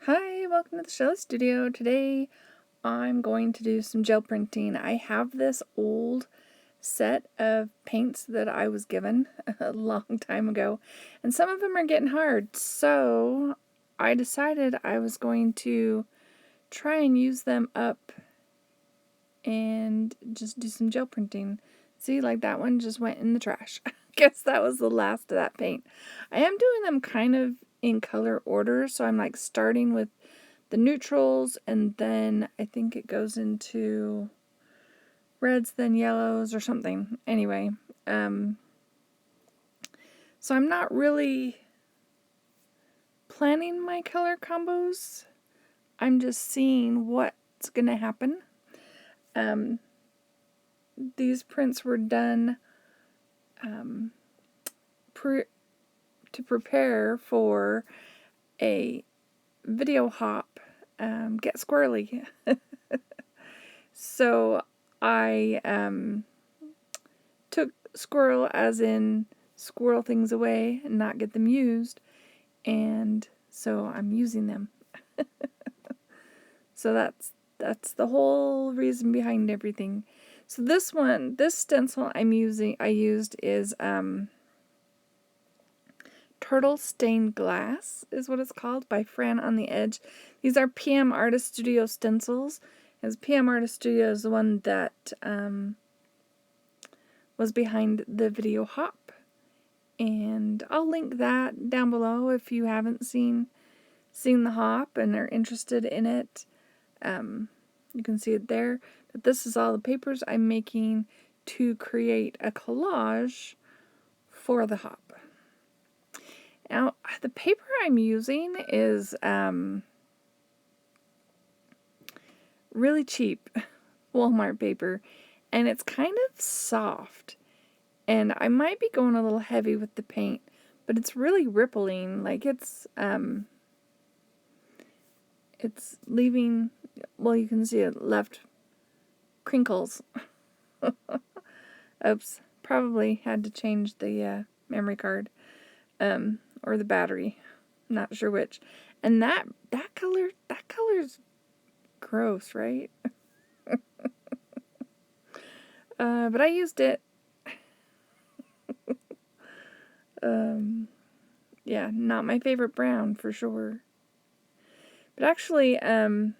Hi, welcome to the Shelley Studio. Today I'm going to do some gel printing. I have this old set of paints that I was given a long time ago, and some of them are getting hard, so I decided I was going to try and use them up and just do some gel printing. See, like that one just went in the trash. Guess that was the last of that paint. I am doing them kind of in color order, so I'm like starting with the neutrals, and then I think it goes into reds, then yellows or something. Anyway, so I'm not really planning my color combos. I'm just seeing what's going to happen. These prints were done to prepare for a video hop, Get Squirrely. So I took squirrel as in squirrel things away and not get them used, and so I'm using them. So that's the whole reason behind everything. So this stencil I used is Turtle Stained Glass is what it's called, by Fran on the Edge. These are PM Artist Studio stencils, as PM Artist Studio is the one that was behind the video hop. And I'll link that down below if you haven't seen the hop and are interested in it. You can see it there. But this is all the papers I'm making to create a collage for the hop. Now, the paper I'm using is really cheap Walmart paper, and it's kind of soft. And I might be going a little heavy with the paint, but it's really rippling. Like it's leaving, well, you can see it left crinkles. Oops, probably had to change the memory card, or the battery. Not sure which. And that color's gross, right? But I used it. Yeah, not my favorite brown for sure. But actually, it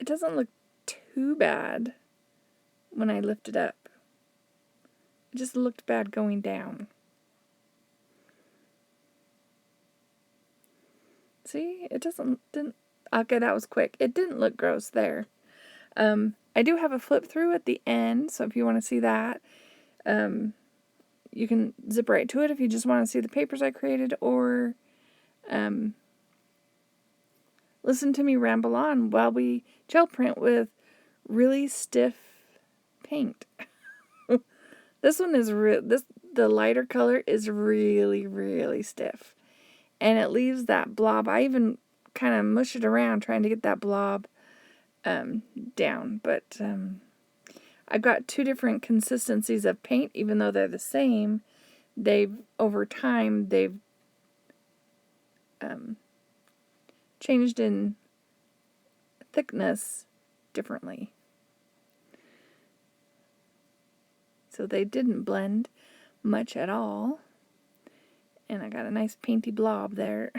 doesn't look too bad when I lift it up. It just looked bad going down. See, it didn't, okay, that was quick. It didn't look gross there. I do have a flip through at the end, so if you want to see that, you can zip right to it if you just want to see the papers I created, or listen to me ramble on while we gel print with really stiff paint. This one is the lighter color is really, really stiff, and it leaves that blob. I even kind of mush it around trying to get that blob down, but I've got two different consistencies of paint. Even though they're the same, over time they've changed in thickness differently. So they didn't blend much at all. And I got a nice painty blob there.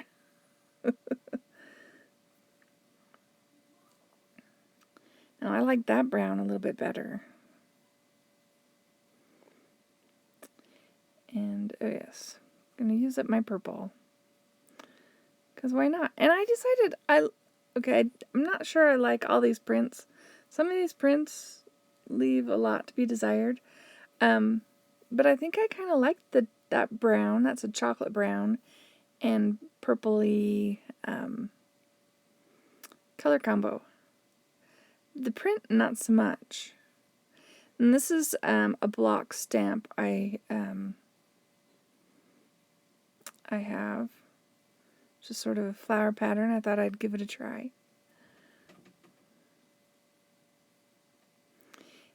Now I like that brown a little bit better. And oh yes, I'm going to use up my purple. Because why not? And I decided I'm not sure I like all these prints. Some of these prints leave a lot to be desired. But I think I kind of like that brown. That's a chocolate brown and purpley color combo. The print, not so much. And this is a block stamp I have. Just sort of a flower pattern. I thought I'd give it a try.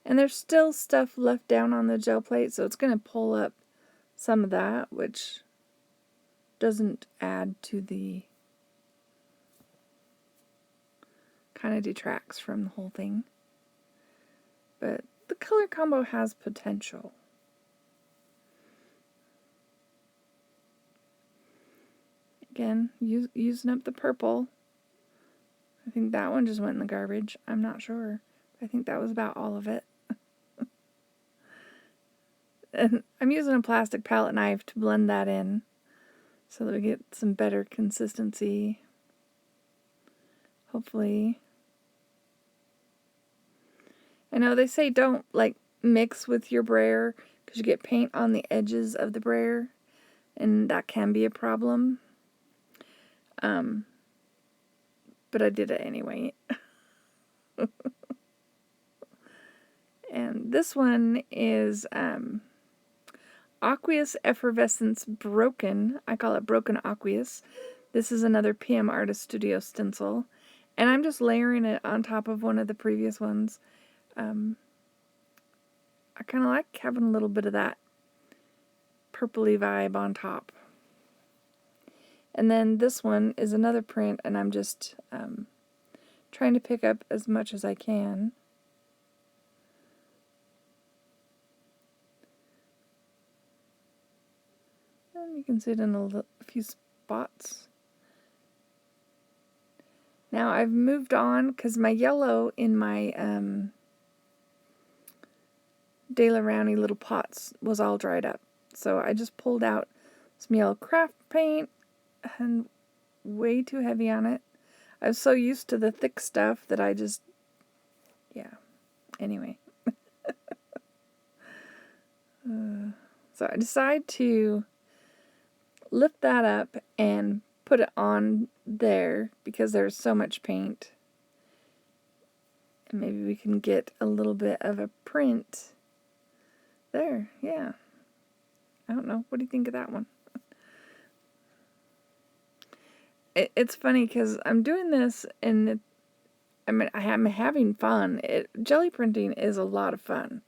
And there's still stuff left down on the gel plate, so it's going to pull up some of that, which doesn't add to the kind of detracts from the whole thing. But the color combo has potential. Again, using up the purple. I think that one just went in the garbage. I'm not sure. I think that was about all of it. And I'm using a plastic palette knife to blend that in so that we get some better consistency. Hopefully. I know they say don't like mix with your brayer because you get paint on the edges of the brayer, and that can be a problem. But I did it anyway. And this one is Aqueous Effervescence Broken. I call it Broken Aqueous. This is another PM Artist Studio stencil. And I'm just layering it on top of one of the previous ones. I kind of like having a little bit of that purpley vibe on top. And then this one is another print, and I'm just trying to pick up as much as I can. And you can see it in a few spots. Now I've moved on because my yellow in my De La Rowney little pots was all dried up. So I just pulled out some yellow craft paint, and way too heavy on it. I was so used to the thick stuff that I just, yeah, anyway. So I decided to lift that up and put it on there because there's so much paint. And maybe we can get a little bit of a print there, yeah. I don't know, what do you think of that one? It's funny because I'm doing this and I'm having fun. Jelly printing is a lot of fun.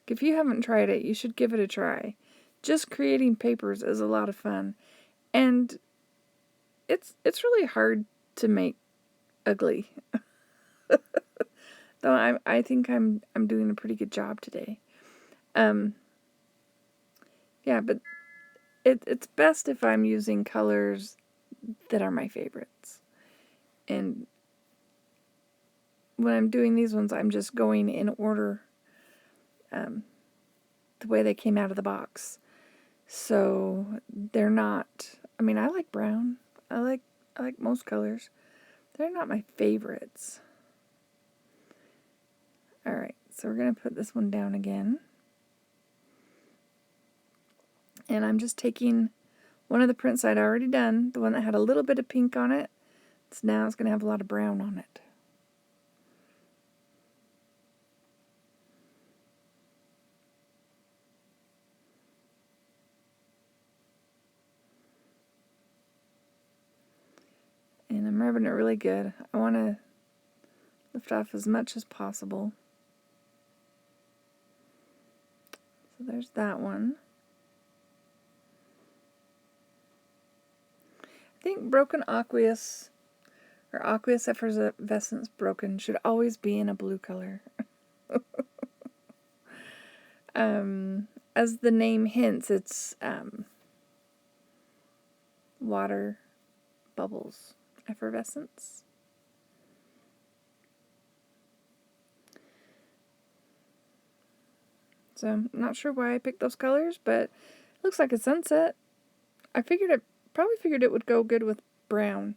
If you haven't tried it, you should give it a try. Just creating papers is a lot of fun. And it's really hard to make ugly. Though I think I'm doing a pretty good job today. Yeah, but it's best if I'm using colors that are my favorites. And when I'm doing these ones, I'm just going in order the way they came out of the box. So they're not, I mean, I like brown. I like most colors. They're not my favorites. Alright, so we're going to put this one down again. And I'm just taking one of the prints I'd already done, the one that had a little bit of pink on it. So now it's going to have a lot of brown on it. And I'm rubbing it really good. I want to lift off as much as possible. So there's that one. I think Broken Aqueous, or Aqueous Effervescence Broken, should always be in a blue color. As the name hints, it's water bubbles effervescence. So I'm not sure why I picked those colors, but it looks like a sunset. I probably figured it would go good with brown.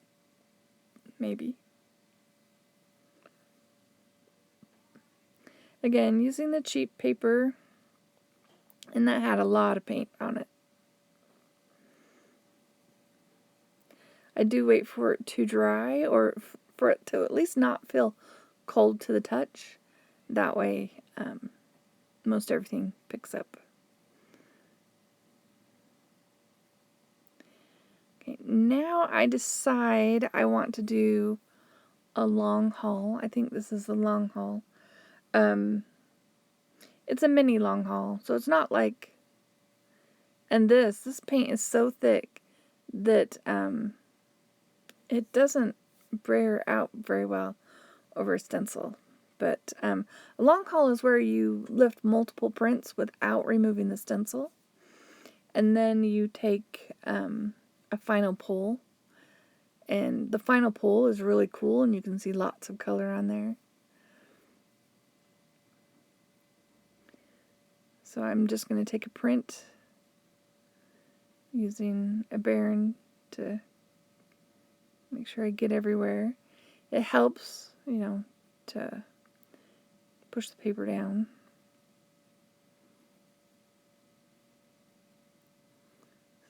Maybe. Again, using the cheap paper, and that had a lot of paint on it. I do wait for it to dry, or for it to at least not feel cold to the touch. That way, most everything picks up. Okay, now I decide I want to do a long haul. I think this is the long haul. It's a mini long haul, so it's not like, and this paint is so thick that it doesn't brayer out very well over a stencil. But a long haul is where you lift multiple prints without removing the stencil. And then you take a final pull. And the final pull is really cool, and you can see lots of color on there. So I'm just going to take a print using a Baron to make sure I get everywhere. It helps, to push the paper down.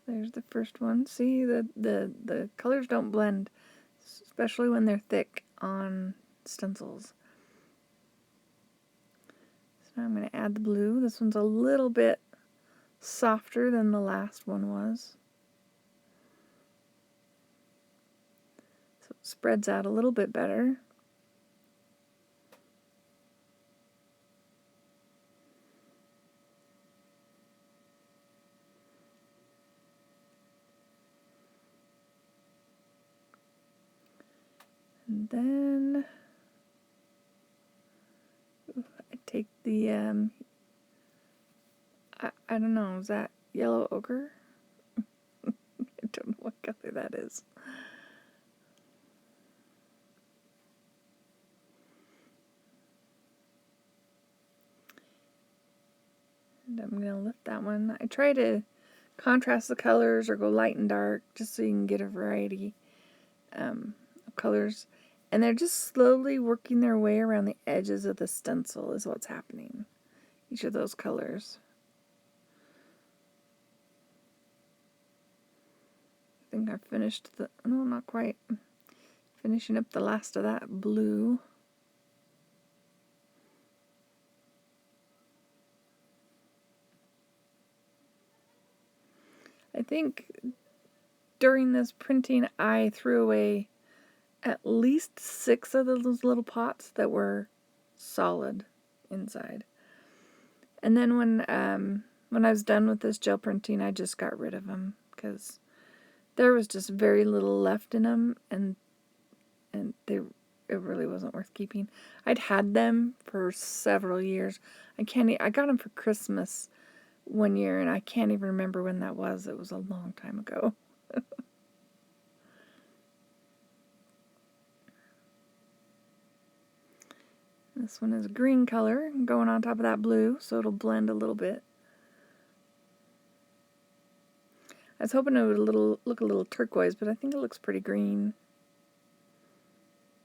So there's the first one. See, the colors don't blend, especially when they're thick on stencils. So now I'm going to add the blue. This one's a little bit softer than the last one was. So it spreads out a little bit better. And then I take the, I don't know, is that yellow ochre? I don't know what color that is. And I'm going to lift that one. I try to contrast the colors or go light and dark just so you can get a variety of colors. And they're just slowly working their way around the edges of the stencil is what's happening. Each of those colors. I think I've finished no, not quite. Finishing up the last of that blue. I think during this printing I threw away at least 6 of those little pots that were solid inside. And then when I was done with this gel printing, I just got rid of them because there was just very little left in them, and it really wasn't worth keeping. I'd had them for several years. I got them for Christmas one year, and I can't even remember when that was. It was a long time ago. This one is a green color going on top of that blue, so it'll blend a little bit. I was hoping it would look a little turquoise, but I think it looks pretty green.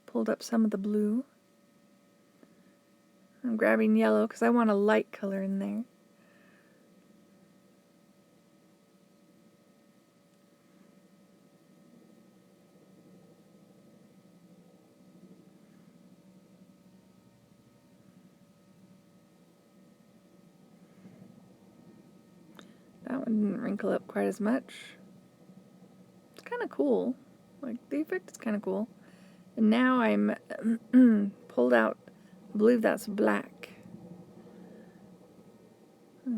Pulled up some of the blue. I'm grabbing yellow because I want a light color in there. That one didn't wrinkle up quite as much. It's kind of cool. Like, the effect is kind of cool. And now I'm pulled out, I believe that's black.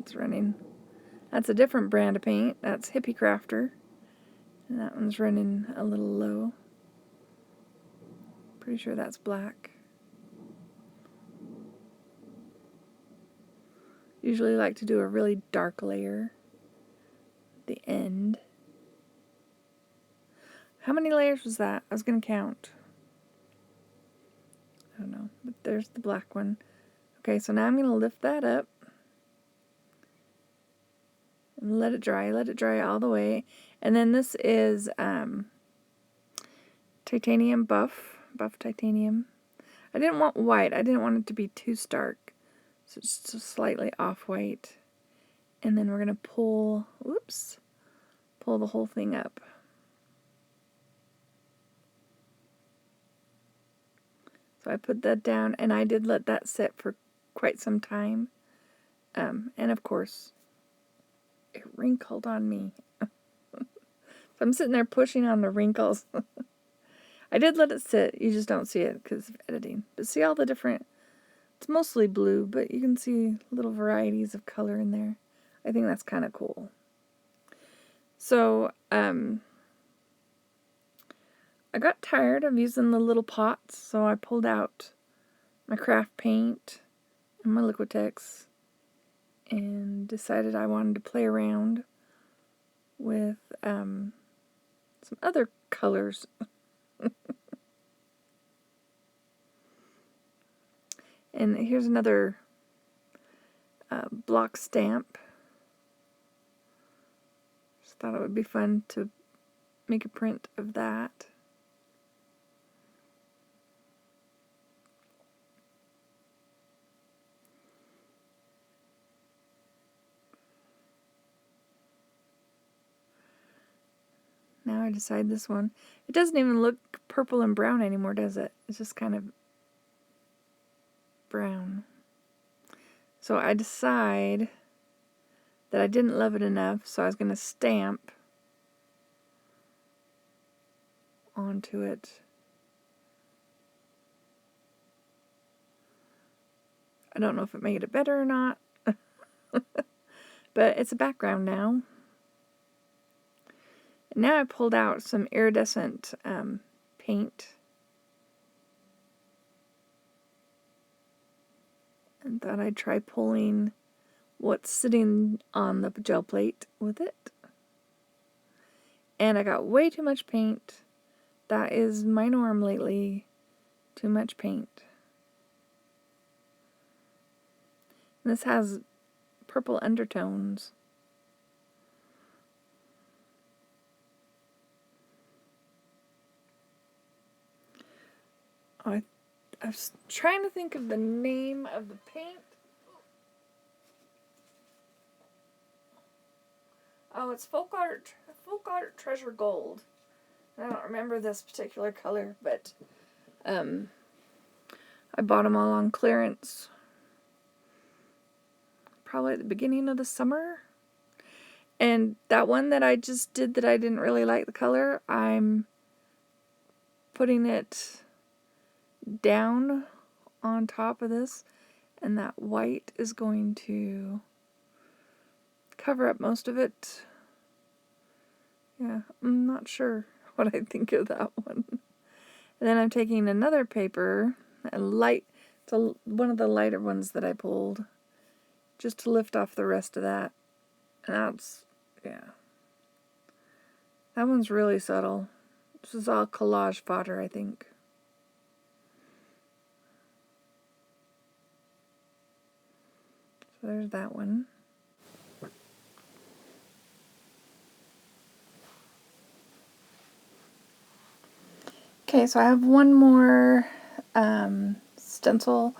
It's running. That's a different brand of paint. That's Hippie Crafter. And that one's running a little low. Pretty sure that's black. Usually like to do a really dark layer at the end. How many layers was that? I was going to count. I don't know, but there's the black one. Okay, so now I'm going to lift that up and let it dry all the way. And then this is titanium buff titanium. I didn't want white. I didn't want it to be too stark, so it's just slightly off-white. And then we're going to pull the whole thing up. So I put that down, and I did let that sit for quite some time. And of course, it wrinkled on me. So I'm sitting there pushing on the wrinkles. I did let it sit. You just don't see it because of editing. But see all the different, it's mostly blue, but you can see little varieties of color in there. I think that's kind of cool. So, I got tired of using the little pots, so I pulled out my craft paint and my Liquitex and decided I wanted to play around with some other colors. And here's another block stamp. Just thought it would be fun to make a print of that. Now I decide this one. It doesn't even look purple and brown anymore, does it? It's just kind of brown. So I decide that I didn't love it enough, so I was going to stamp onto it. I don't know if it made it better or not, but it's a background now. Now I pulled out some iridescent paint and thought I'd try pulling what's sitting on the gel plate with it. And I got way too much paint. That is my norm lately. Too much paint. And this has purple undertones. I was trying to think of the name of the paint. Oh, it's Folk Art Treasure Gold. I don't remember this particular color, but I bought them all on clearance. Probably at the beginning of the summer. And that one that I just did that I didn't really like the color, I'm putting it down on top of this, and that white is going to cover up most of it. Yeah, I'm not sure what I think of that one. And then I'm taking another paper, it's one of the lighter ones that I pulled, just to lift off the rest of that. And that's, yeah. That one's really subtle. This is all collage fodder, I think. So there's that one. Okay, so I have one more stencil,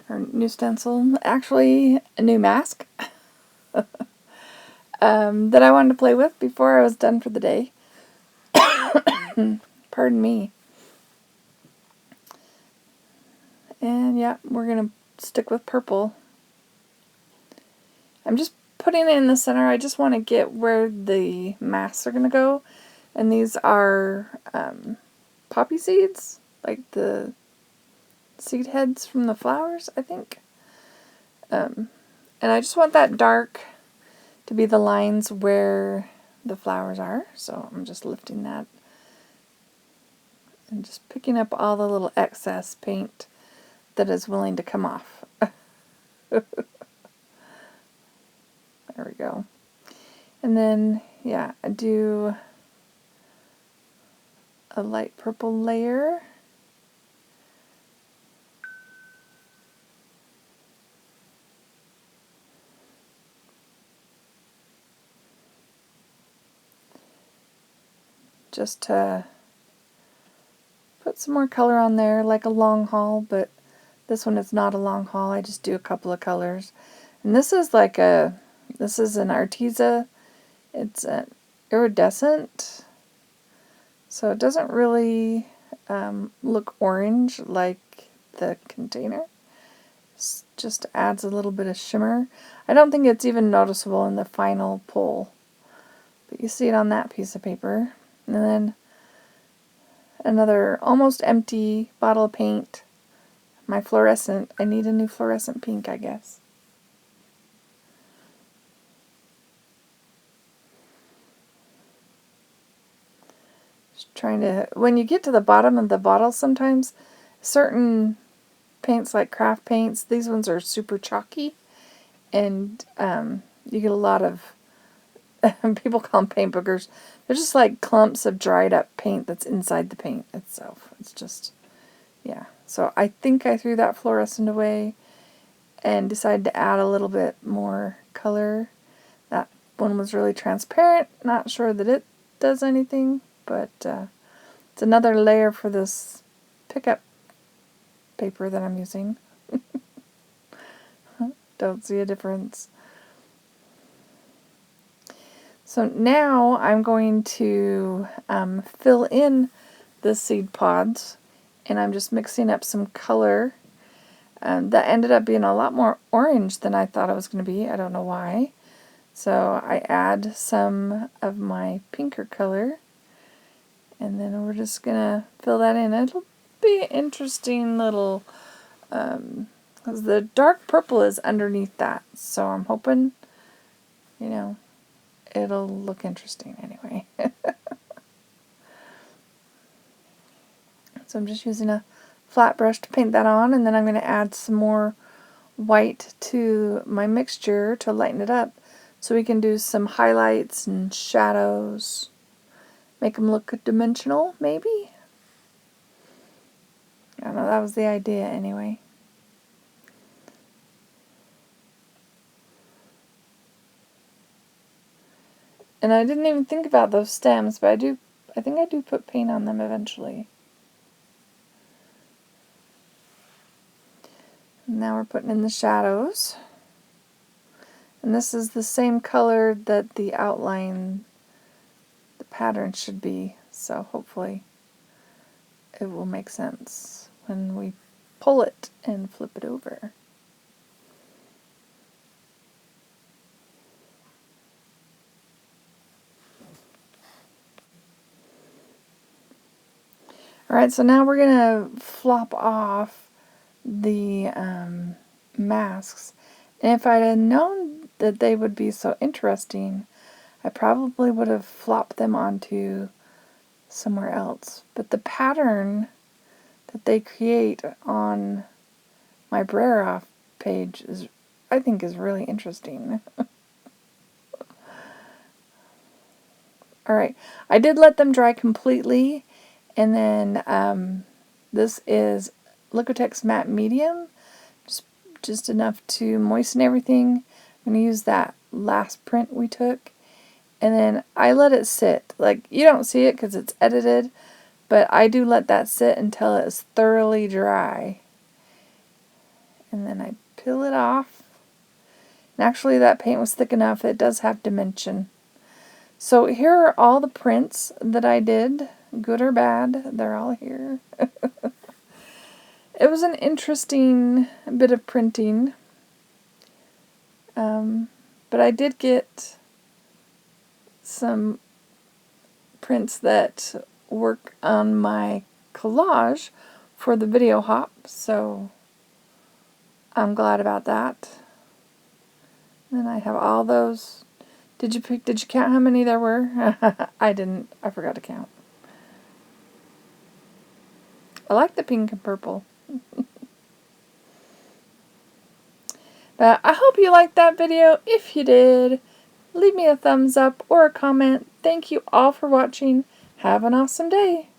or new stencil, actually a new mask that I wanted to play with before I was done for the day. Pardon me. And yeah, we're going to stick with purple. I'm just putting it in the center. I just want to get where the masks are going to go. And these are poppy seeds, like the seed heads from the flowers, I think. And I just want that dark to be the lines where the flowers are. So I'm just lifting that and just picking up all the little excess paint that is willing to come off. There we go. And then, yeah, I do a light purple layer. Just to put some more color on there, like a long haul, but this one is not a long haul. I just do a couple of colors. And this is this is an Arteza. It's an iridescent, so it doesn't really look orange like the container. It just adds a little bit of shimmer. I don't think it's even noticeable in the final pull, but you see it on that piece of paper. And then another almost empty bottle of paint. My fluorescent. I need a new fluorescent pink, I guess. Just trying to, when you get to the bottom of the bottle, sometimes certain paints like craft paints, these ones are super chalky, and you get a lot of, people call them paint boogers. They're just like clumps of dried up paint that's inside the paint itself. It's just, yeah. So I think I threw that fluorescent away and decided to add a little bit more color. That one was really transparent. Not sure that it does anything, but it's another layer for this pickup paper that I'm using. Don't see a difference. So now I'm going to fill in the seed pods, and I'm just mixing up some color. That ended up being a lot more orange than I thought it was going to be. I don't know why. So I add some of my pinker color, and then we're just going to fill that in. It'll be an interesting little, because the dark purple is underneath that. So I'm hoping, you know, it'll look interesting anyway. So I'm just using a flat brush to paint that on, and then I'm going to add some more white to my mixture to lighten it up so we can do some highlights and shadows, make them look dimensional maybe. I don't know, that was the idea anyway. And I didn't even think about those stems, but I think I do put paint on them eventually. Now we're putting in the shadows. And this is the same color that the outline, the pattern should be. So hopefully it will make sense when we pull it and flip it over. Alright, so now we're going to flop off the masks. And if I'd have known that they would be so interesting, I probably would have flopped them onto somewhere else. But the pattern that they create on my Brayer-Off page is, I think, is really interesting. Alright, I did let them dry completely, and then this is Liquitex Matte Medium, just enough to moisten everything. I'm going to use that last print we took, and then I let it sit. Like, you don't see it because it's edited, but I do let that sit until it's thoroughly dry. And then I peel it off. And actually that paint was thick enough, it does have dimension. So here are all the prints that I did, good or bad, they're all here. It was an interesting bit of printing, but I did get some prints that work on my collage for the video hop, so I'm glad about that. And I have all those. Did you count how many there were? I didn't. I forgot to count. I like the pink and purple. But I hope you liked that video. If you did, leave me a thumbs up or a comment. Thank you all for watching. Have an awesome day.